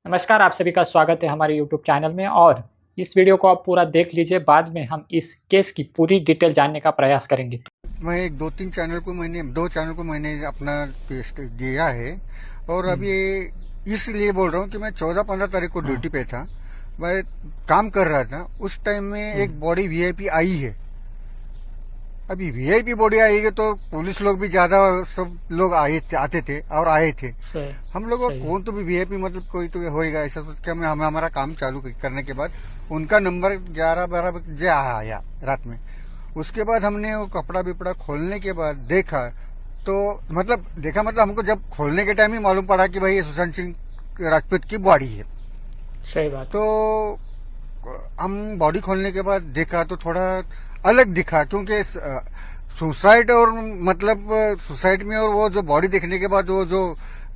नमस्कार, आप सभी का स्वागत है हमारे यूट्यूब चैनल में। और इस वीडियो को आप पूरा देख लीजिए, बाद में हम इस केस की पूरी डिटेल जानने का प्रयास करेंगे। मैं एक दो चैनल को मैंने अपना टेस्ट दिया है। और हम्म, अभी इसलिए बोल रहा हूँ कि मैं 14-15 तारीख को हाँ, ड्यूटी पे था। मैं काम कर रहा था उस टाइम में हम्म, एक बॉडी वीआईपी आई है। अभी वीआईपी बॉडी आई है तो पुलिस लोग भी ज्यादा सब लोग आते थे और आए थे। सही हम लोग सही है। कौन तो भी वीआईपी मतलब कोई तो होएगा ऐसा सोच के हम हमारा काम चालू करने के बाद उनका नंबर 11-12 बजे आया रात में। उसके बाद हमने वो कपड़ा बिपड़ा खोलने के बाद देखा तो मतलब हमको जब खोलने के टाइम ही मालूम पड़ा कि भाई ये सुशांत सिंह राजपूत की बॉडी है। सही बात तो हम बॉडी खोलने के बाद देखा तो थोड़ा अलग दिखा, क्योंकि सुसाइड और सुसाइड में और वो जो बॉडी देखने के बाद वो जो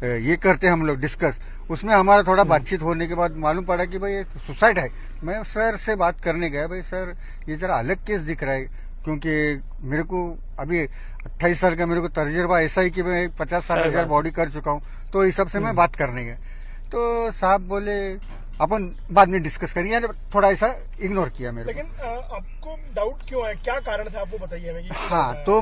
ये करते हैं हम लोग डिस्कस, उसमें हमारा थोड़ा है। बातचीत होने के बाद मालूम पड़ा कि भाई ये सुसाइड है। मैं सर से बात करने गया, भाई सर ये जरा अलग केस दिख रहा है, क्योंकि मेरे को अभी 28 साल का मेरे को तजुर्बा ऐसा ही कि मैं 50-60 हजार बात बॉडी कर चुका हूँ। तो इस सब से मैं हम्म, बात करने गया तो साहब बोले अपन बाद में डिस्कस करेंगे, यानी थोड़ा ऐसा इग्नोर किया मेरे को। लेकिन आपको डाउट क्यों है, क्या कारण था, आपको बताइए हमें कि क्यों हाँ, डाउट आया? तो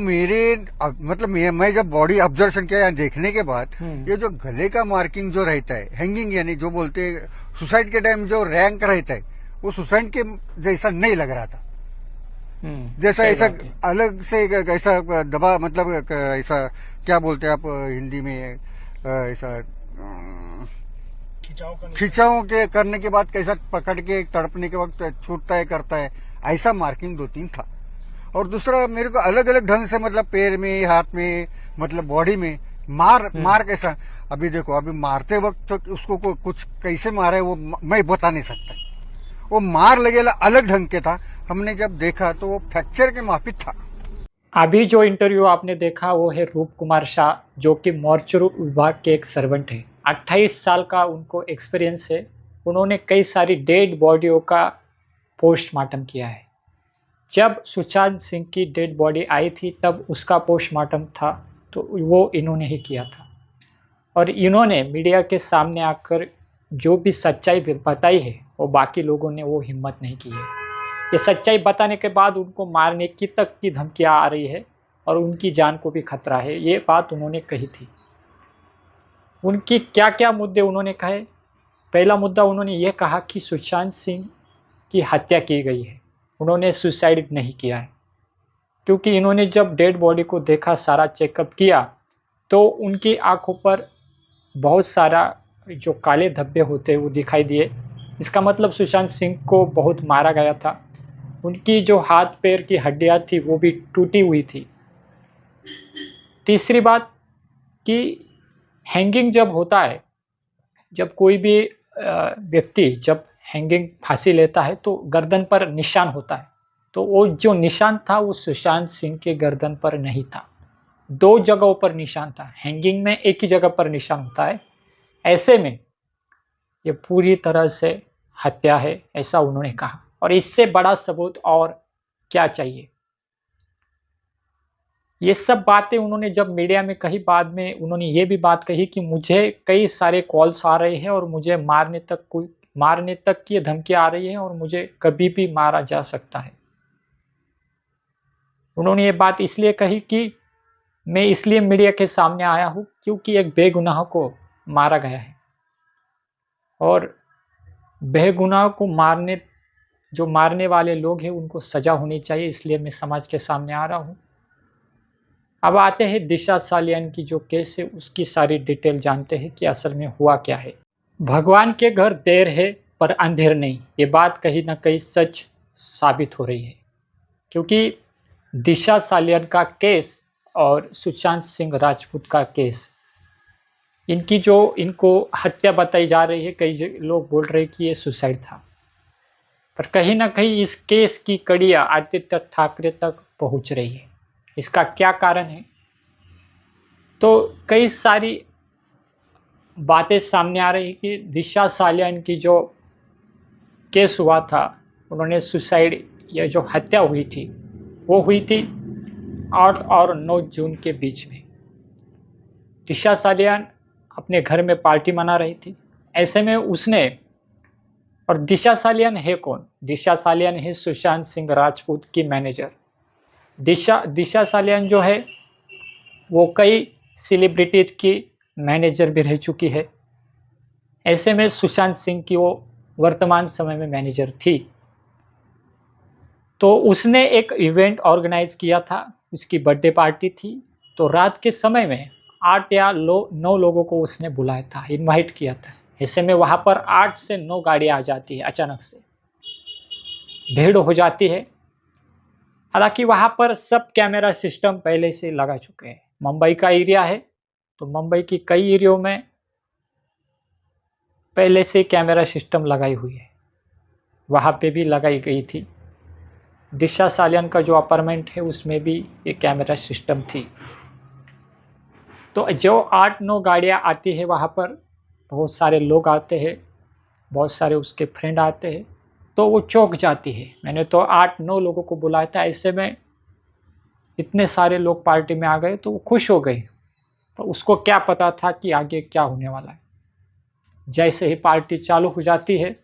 मैं जब बॉडी ऑब्जर्वेशन किया या देखने के बाद हम्म, ये जो गले का मार्किंग जो रहता है हैंगिंग, यानी जो बोलते हैं सुसाइड के टाइम जो रैंक रहता है, वो सुसाइड के जैसा नहीं लग रहा था। जैसा सही ऐसा बात है। अलग से ऐसा दबा, ऐसा क्या बोलते हैं आप हिंदी में, ऐसा खिंचाव का निशान। खिंचाव के करने के बाद कैसा पकड़ के तड़पने के वक्त छूटता है करता है, ऐसा मार्किंग 2-3 था। और दूसरा मेरे को अलग अलग ढंग से मतलब पैर में, हाथ में, मतलब बॉडी में मार कैसा। अभी देखो, अभी मारते वक्त तो उसको कुछ कैसे मारा है वो मैं बता नहीं सकता। वो मार लगेला अलग ढंग के था। हमने जब देखा तो वो फ्रैक्चर के माफिक था। अभी जो इंटरव्यू आपने देखा वो है रूप कुमार शाह, जो कि मॉर्चरी विभाग के एक सर्वेंट है। 28 साल का उनको एक्सपीरियंस है। उन्होंने कई सारी डेड बॉडियों का पोस्टमार्टम किया है। जब सुशांत सिंह की डेड बॉडी आई थी तब उसका पोस्टमार्टम था, तो वो इन्होंने ही किया था। और इन्होंने मीडिया के सामने आकर जो भी सच्चाई बताई है, वो बाकी लोगों ने वो हिम्मत नहीं की है। ये सच्चाई बताने के बाद उनको मारने की तक की धमकियाँ आ रही है और उनकी जान को भी खतरा है, ये बात उन्होंने कही थी। उनकी क्या क्या मुद्दे उन्होंने कहे। पहला मुद्दा उन्होंने ये कहा कि सुशांत सिंह की हत्या की गई है, उन्होंने सुसाइड नहीं किया है। क्योंकि इन्होंने जब डेड बॉडी को देखा, सारा चेकअप किया, तो उनकी आंखों पर बहुत सारा जो काले धब्बे होते हैं वो दिखाई दिए। इसका मतलब सुशांत सिंह को बहुत मारा गया था। उनकी जो हाथ पैर की हड्डियां थी वो भी टूटी हुई थी। तीसरी बात कि हैंगिंग जब होता है, जब कोई भी व्यक्ति जब हैंगिंग फांसी लेता है तो गर्दन पर निशान होता है। तो वो जो निशान था वो सुशांत सिंह के गर्दन पर नहीं था, दो जगहों पर निशान था। हैंगिंग में एक ही जगह पर निशान होता है। ऐसे में ये पूरी तरह से हत्या है, ऐसा उन्होंने कहा। और इससे बड़ा सबूत और क्या चाहिए। ये सब बातें उन्होंने जब मीडिया में कही, बाद में उन्होंने ये भी बात कही कि मुझे कई सारे कॉल्स आ रहे हैं और मुझे मारने तक की धमकी आ रही है और मुझे कभी भी मारा जा सकता है। उन्होंने ये बात इसलिए कही कि मैं इसलिए मीडिया के सामने आया हूँ क्योंकि एक बेगुनाह को मारा गया है और बेगुनाह को जो मारने वाले लोग हैं उनको सजा होनी चाहिए, इसलिए मैं समाज के सामने आ रहा हूँ। अब आते हैं दिशा सालियान की जो केस है उसकी सारी डिटेल जानते हैं कि असल में हुआ क्या है। भगवान के घर देर है पर अंधेर नहीं, ये बात कहीं ना कहीं सच साबित हो रही है। क्योंकि दिशा सालियान का केस और सुशांत सिंह राजपूत का केस, इनको हत्या बताई जा रही है। कई लोग बोल रहे हैं कि ये सुसाइड था, पर कहीं ना कहीं इस केस की कड़ियाँ आदित्य ठाकरे तक पहुंच रही है। इसका क्या कारण है, तो कई सारी बातें सामने आ रही कि दिशा सालियान की जो केस हुआ था, उन्होंने सुसाइड या जो हत्या हुई थी वो हुई थी 8 और 9 जून के बीच में। दिशा सालियान अपने घर में पार्टी मना रही थी। ऐसे में उसने, और दिशा सालियान है कौन? दिशा सालियान है सुशांत सिंह राजपूत की मैनेजर। दिशा सालियान जो है वो कई सेलिब्रिटीज की मैनेजर भी रह चुकी है। ऐसे में सुशांत सिंह की वो वर्तमान समय में मैनेजर थी। तो उसने एक इवेंट ऑर्गेनाइज किया था, उसकी बर्थडे पार्टी थी। तो रात के समय में 8 या 9 लोगों को उसने बुलाया था, इनवाइट किया था। ऐसे में वहाँ पर 8 से 9 गाड़ियाँ आ जाती है, अचानक से भीड़ हो जाती है। हालांकि वहाँ पर सब कैमरा सिस्टम पहले से लगा चुके हैं। मुंबई का एरिया है, तो मुंबई की कई एरियो में पहले से कैमरा सिस्टम लगाई हुई है, वहाँ पे भी लगाई गई थी। दिशा सालियान का जो अपार्टमेंट है उसमें भी ये कैमरा सिस्टम थी। तो जो 8-9 गाड़ियाँ आती है वहाँ पर, बहुत सारे लोग आते हैं, बहुत सारे उसके फ्रेंड आते हैं, तो वो चौंक जाती है। मैंने तो 8-9 लोगों को बुलाया था, ऐसे में इतने सारे लोग पार्टी में आ गए, तो वो खुश हो गई। तो उसको क्या पता था कि आगे क्या होने वाला है। जैसे ही पार्टी चालू हो जाती है,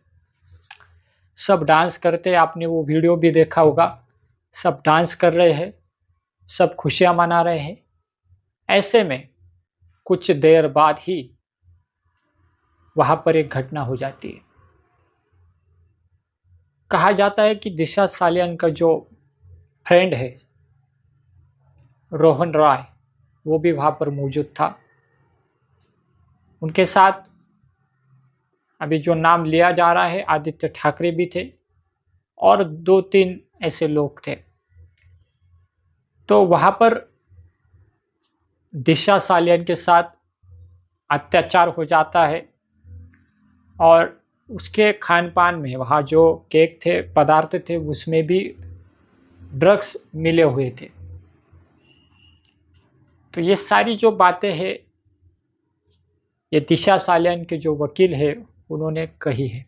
सब डांस करते हैं, आपने वो वीडियो भी देखा होगा, सब डांस कर रहे हैं, सब खुशियाँ मना रहे हैं। ऐसे में कुछ देर बाद ही वहाँ पर एक घटना हो जाती है। कहा जाता है कि दिशा सालियान का जो फ्रेंड है रोहन रॉय, वो भी वहाँ पर मौजूद था। उनके साथ अभी जो नाम लिया जा रहा है, आदित्य ठाकरे भी थे और 2-3 ऐसे लोग थे। तो वहाँ पर दिशा सालियान के साथ अत्याचार हो जाता है और उसके खान पान में, वहाँ जो केक थे, पदार्थ थे, उसमें भी ड्रग्स मिले हुए थे। तो ये सारी जो बातें हैं, ये दिशा सालियान के जो वकील है उन्होंने कही है।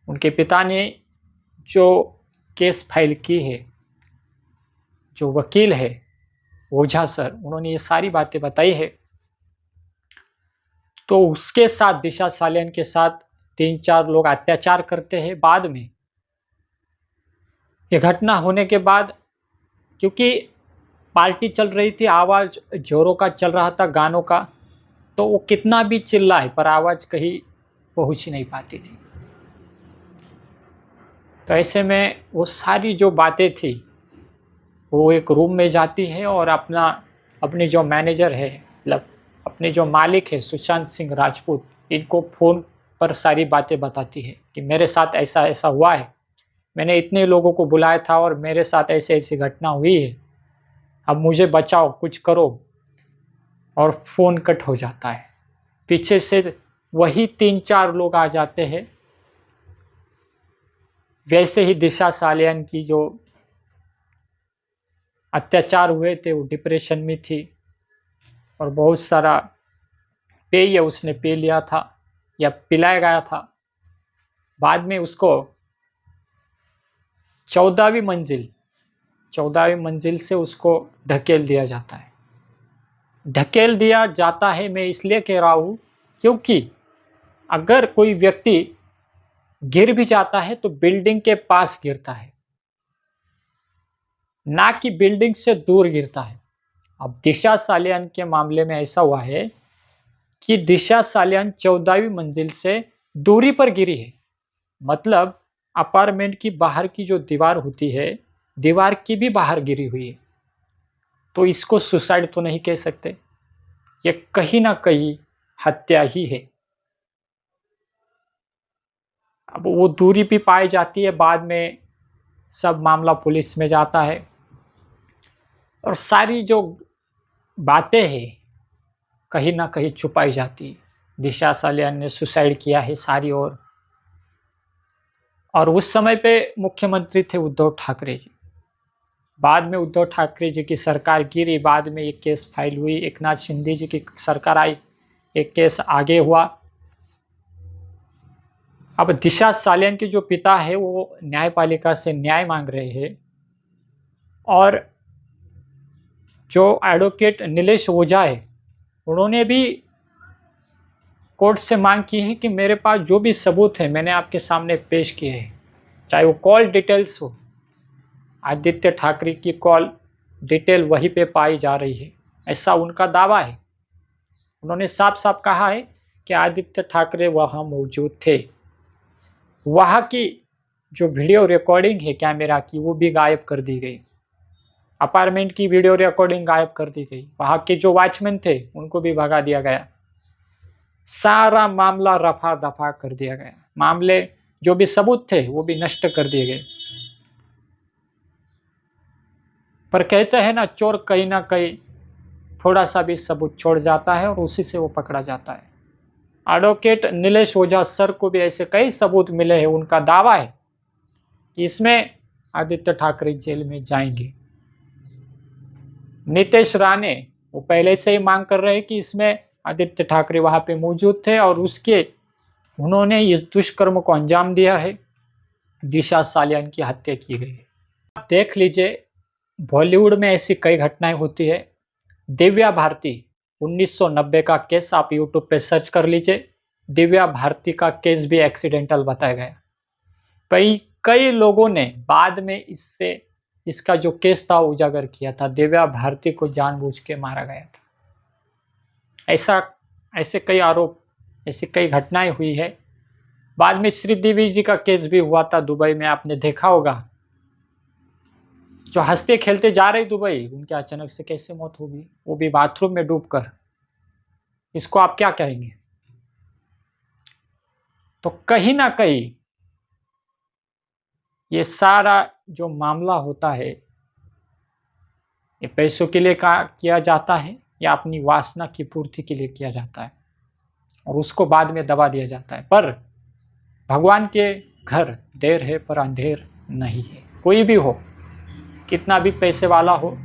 उनके पिता ने जो केस फाइल की है, जो वकील है ओझा सर, उन्होंने ये सारी बातें बताई है। तो उसके साथ, दिशा सालियान के साथ 3-4 लोग अत्याचार करते हैं। बाद में ये घटना होने के बाद, क्योंकि पार्टी चल रही थी, आवाज़ जोरों का चल रहा था, गानों का, तो वो कितना भी चिल्लाए पर आवाज़ कहीं पहुंच ही नहीं पाती थी। तो ऐसे में वो सारी जो बातें थी, वो एक रूम में जाती है और अपने जो मैनेजर है, मतलब अपने जो मालिक है सुशांत सिंह राजपूत, इनको फ़ोन पर सारी बातें बताती है कि मेरे साथ ऐसा ऐसा हुआ है, मैंने इतने लोगों को बुलाया था और मेरे साथ ऐसी ऐसी घटना हुई है, अब मुझे बचाओ, कुछ करो। और फ़ोन कट हो जाता है। पीछे से वही 3-4 लोग आ जाते हैं। वैसे ही दिशा सालियान की जो अत्याचार हुए थे, वो डिप्रेशन में थी और बहुत सारा पेय उसने पी लिया था या पिलाया गया था। बाद में उसको 14वीं मंजिल से उसको ढकेल दिया जाता है। ढकेल दिया जाता है, मैं इसलिए कह रहा हूँ क्योंकि अगर कोई व्यक्ति गिर भी जाता है तो बिल्डिंग के पास गिरता है, ना कि बिल्डिंग से दूर गिरता है। अब दिशा सालियान के मामले में ऐसा हुआ है कि दिशा सालियान 14वीं मंजिल से दूरी पर गिरी है, मतलब अपार्टमेंट की बाहर की जो दीवार होती है, दीवार की भी बाहर गिरी हुई है। तो इसको सुसाइड तो नहीं कह सकते, ये कहीं ना कहीं हत्या ही है। अब वो दूरी भी पाई जाती है, बाद में सब मामला पुलिस में जाता है और सारी जो बातें हैं कहीं ना कहीं छुपाई जाती है। दिशा सालियान ने सुसाइड किया है सारी और उस समय पे मुख्यमंत्री थे उद्धव ठाकरे जी। बाद में उद्धव ठाकरे जी की सरकार गिरी, बाद में एक केस फाइल हुई, एकनाथ शिंदे जी की सरकार आई, एक केस आगे हुआ। अब दिशा सालियान के जो पिता है वो न्यायपालिका से न्याय मांग रहे हैं और जो एडवोकेट नीलेश ओझा है, उन्होंने भी कोर्ट से मांग की है कि मेरे पास जो भी सबूत है मैंने आपके सामने पेश किए हैं, चाहे वो कॉल डिटेल्स हो, आदित्य ठाकरे की कॉल डिटेल वहीं पे पाई जा रही है, ऐसा उनका दावा है। उन्होंने साफ साफ कहा है कि आदित्य ठाकरे वहाँ मौजूद थे। वहाँ की जो वीडियो रिकॉर्डिंग है कैमरा की वो भी गायब कर दी गई, अपार्टमेंट की वीडियो रिकॉर्डिंग गायब कर दी गई, वहाँ के जो वॉचमैन थे उनको भी भगा दिया गया, सारा मामला रफा दफा कर दिया गया, मामले जो भी सबूत थे वो भी नष्ट कर दिए गए। पर कहते हैं ना, चोर कहीं ना कहीं थोड़ा सा भी सबूत छोड़ जाता है और उसी से वो पकड़ा जाता है। एडवोकेट नीलेश ओझा सर को भी ऐसे कई सबूत मिले हैं। उनका दावा है कि इसमें आदित्य ठाकरे जेल में जाएंगे। नीतीश राणे वो पहले से ही मांग कर रहे हैं कि इसमें आदित्य ठाकरे वहां पे मौजूद थे और उन्होंने इस दुष्कर्म को अंजाम दिया है। दिशा सालियान की हत्या की गई है। आप देख लीजिए, बॉलीवुड में ऐसी कई घटनाएं होती है। दिव्या भारती 1990 का केस आप यूट्यूब पे सर्च कर लीजिए। दिव्या भारती का केस भी एक्सीडेंटल बताया गया। कई लोगों ने बाद में इसका जो केस था उजागर किया था। दिव्या भारती को जानबूझ के मारा गया था। ऐसे कई आरोप, ऐसी कई घटनाएं हुई है। बाद में श्रीदेवी जी का केस भी हुआ था दुबई में, आपने देखा होगा। जो हंसते खेलते जा रहे दुबई, उनके अचानक से कैसे मौत होगी, वो भी बाथरूम में डूबकर। इसको आप क्या कहेंगे? तो कहीं ना कहीं ये सारा जो मामला होता है, ये पैसों के लिए किया जाता है या अपनी वासना की पूर्ति के लिए किया जाता है और उसको बाद में दबा दिया जाता है। पर भगवान के घर देर है पर अंधेर नहीं है। कोई भी हो, कितना भी पैसे वाला हो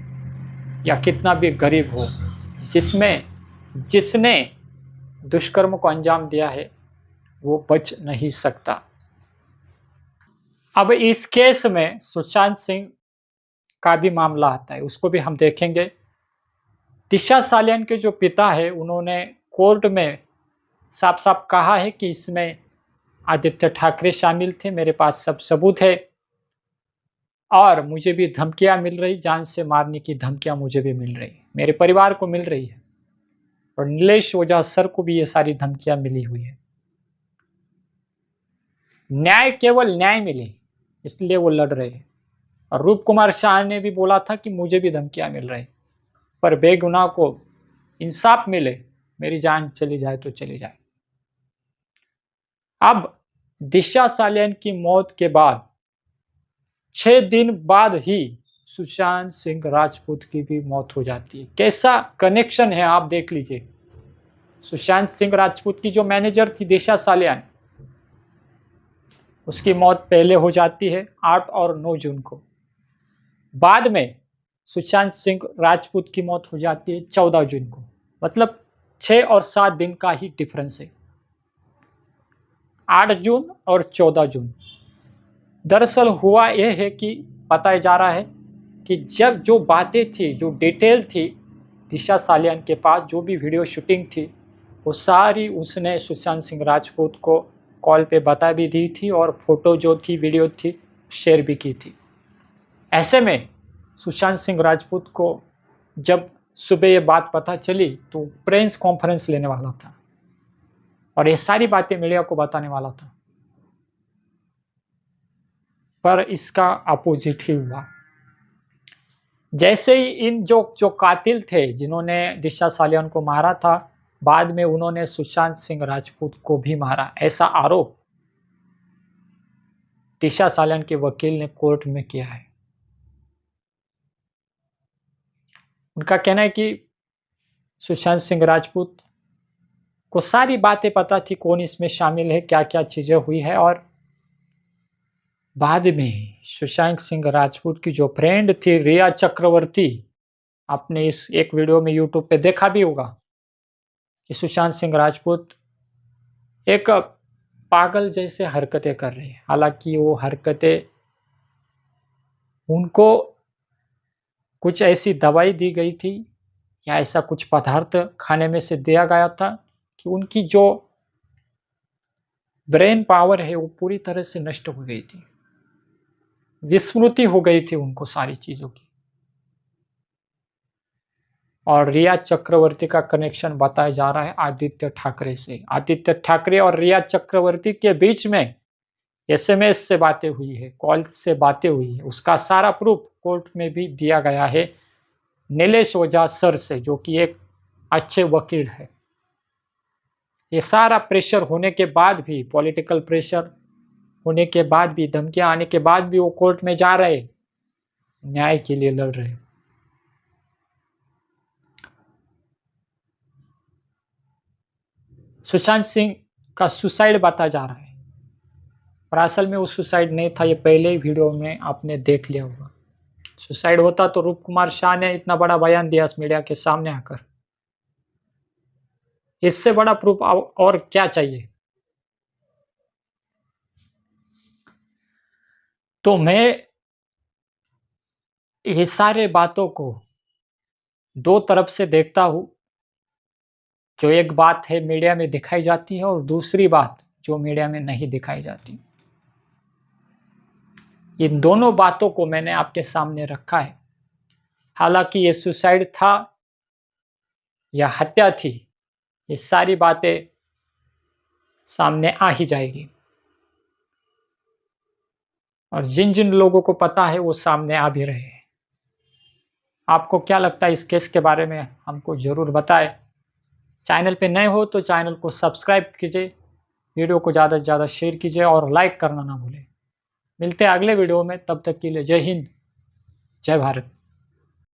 या कितना भी गरीब हो, जिसने दुष्कर्म को अंजाम दिया है वो बच नहीं सकता। अब इस केस में सुशांत सिंह का भी मामला आता है, उसको भी हम देखेंगे। दिशा सालियान के जो पिता है उन्होंने कोर्ट में साफ साफ कहा है कि इसमें आदित्य ठाकरे शामिल थे, मेरे पास सब सबूत है और मुझे भी धमकियां मिल रही, जान से मारने की धमकियां मुझे भी मिल रही, मेरे परिवार को मिल रही है और नीलेश ओझा सर को भी ये सारी धमकियां मिली हुई है। न्याय केवल न्याय मिले इसलिए वो लड़ रहे हैं। और रूप कुमार शाह ने भी बोला था कि मुझे भी धमकियां मिल रही, पर बेगुनाह को इंसाफ मिले, मेरी जान चली जाए तो चली जाए। अब दिशा सालियान की मौत के बाद 6 दिन बाद ही सुशांत सिंह राजपूत की भी मौत हो जाती है। कैसा कनेक्शन है आप देख लीजिए। सुशांत सिंह राजपूत की जो मैनेजर थी दिशा सालियान, उसकी मौत पहले हो जाती है 8 और 9 जून को। बाद में सुशांत सिंह राजपूत की मौत हो जाती है 14 जून को। मतलब 6 और 7 दिन का ही डिफरेंस है, 8 जून और 14 जून। दरअसल हुआ यह है कि बताया जा रहा है कि जब जो बातें थी, जो डिटेल थी दिशा सालियान के पास, जो भी वीडियो शूटिंग थी, वो सारी उसने सुशांत सिंह राजपूत को कॉल पे बता भी दी थी और फोटो जो थी, वीडियो थी, शेयर भी की थी। ऐसे में सुशांत सिंह राजपूत को जब सुबह ये बात पता चली तो प्रेस कॉन्फ्रेंस लेने वाला था और ये सारी बातें मीडिया को बताने वाला था, पर इसका अपोजिट ही हुआ। जैसे ही इन जो कातिल थे जिन्होंने दिशा सालियान को मारा था, बाद में उन्होंने सुशांत सिंह राजपूत को भी मारा, ऐसा आरोप दिशा सालियान के वकील ने कोर्ट में किया है। उनका कहना है कि सुशांत सिंह राजपूत को सारी बातें पता थी, कौन इसमें शामिल है, क्या क्या चीजें हुई है। और बाद में सुशांत सिंह राजपूत की जो फ्रेंड थी रिया चक्रवर्ती, आपने इस एक वीडियो में यूट्यूब पे देखा भी होगा कि सुशांत सिंह राजपूत एक पागल जैसे हरकतें कर रही है। हालांकि वो हरकतें, उनको कुछ ऐसी दवाई दी गई थी या ऐसा कुछ पदार्थ खाने में से दिया गया था कि उनकी जो ब्रेन पावर है वो पूरी तरह से नष्ट हो गई थी, विस्मृति हो गई थी उनको सारी चीजों की। और रिया चक्रवर्ती का कनेक्शन बताया जा रहा है आदित्य ठाकरे से। आदित्य ठाकरे और रिया चक्रवर्ती के बीच में एसएमएस से बातें हुई है, कॉल से बातें हुई है, उसका सारा प्रूफ कोर्ट में भी दिया गया है नीलेश ओझा सर से, जो कि एक अच्छे वकील है। ये सारा प्रेशर होने के बाद भी, पॉलिटिकल प्रेशर होने के बाद भी, धमकियां आने के बाद भी वो कोर्ट में जा रहे, न्याय के लिए लड़ रहे। सुशांत सिंह का सुसाइड बताया जा रहा है, पर असल में वो सुसाइड नहीं था, ये पहले ही वीडियो में आपने देख लिया होगा। सुसाइड होता तो रूप कुमार शाह ने इतना बड़ा बयान दिया मीडिया के सामने आकर। इससे बड़ा प्रूफ और क्या चाहिए। तो मैं ये सारे बातों को दो तरफ से देखता हूं, जो एक बात है मीडिया में दिखाई जाती है और दूसरी बात जो मीडिया में नहीं दिखाई जाती। इन दोनों बातों को मैंने आपके सामने रखा है। हालांकि ये सुसाइड था या हत्या थी, ये सारी बातें सामने आ ही जाएगी, और जिन जिन लोगों को पता है वो सामने आ भी रहे हैं। आपको क्या लगता है इस केस के बारे में, हमको ज़रूर बताएं। चैनल पे नए हो तो चैनल को सब्सक्राइब कीजिए, वीडियो को ज़्यादा से ज़्यादा शेयर कीजिए और लाइक करना ना भूलें। मिलते हैं अगले वीडियो में, तब तक के लिए जय हिंद, जय भारत।